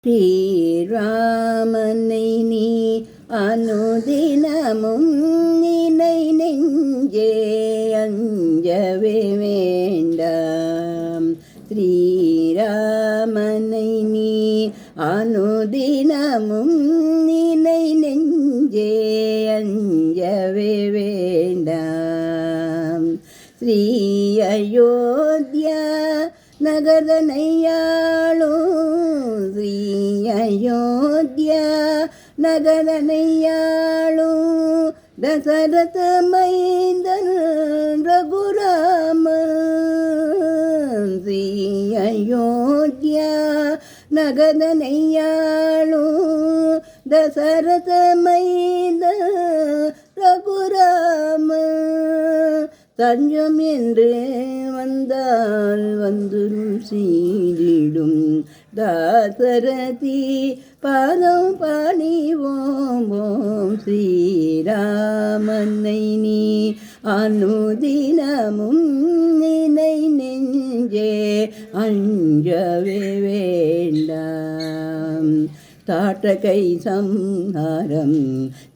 ஸ்ரீராமனை நீ அனுதினமும் நினை நெஞ்சே அஞ்சவே வேண்டாம். ஸ்ரீராமனை நீ அனுதினமும் நினை நெஞ்சே அஞ்சவே வேண்டாம். ஸ்ரீ அயோத்தியா நகரதனையாளும் ஸ்ரீ அயோத்தியா நகரதனையாளும் தசரத மைந்தன் ரகுராமன். ஸ்ரீ அயோத்தியா நகரதனையாளும் தசரத மைந்தன் ரகுராமன். தஞ்சம் என்று வந்தால் வந்து சீரிடும் தாசரதி பாதம் பணிவோம். ஓம் ஸ்ரீராமனை நீ அனுதினமும் நினை நெஞ்சே அஞ்சவே வேண்டாம். தாட்டகை சம்ஹாரம்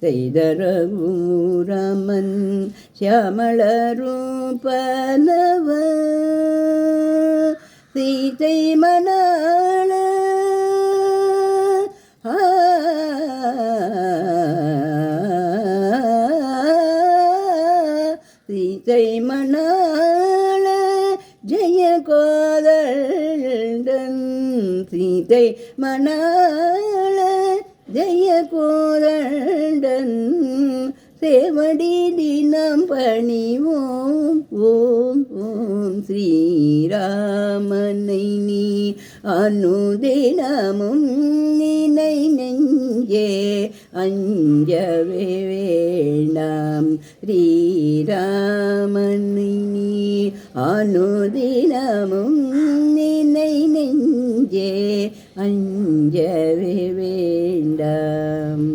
செய்த ரகுராமன் சியாமள ரூபனவ சீதை மணாள சீதை மணாள ஜெய கோதண்டன். சீதை மணாள ஜெய கோதண்டன் சேவடி தினம் பணிவோம். ஓம் ஓம் ஸ்ரீராமனை நீ அனுதினமும் நினை நெஞ்சே அஞ்சவே வேண்டாம். ஸ்ரீராமனை நீ அனுதினமும் நினை நெஞ்சே அஞ்சவே வேண்டாம்.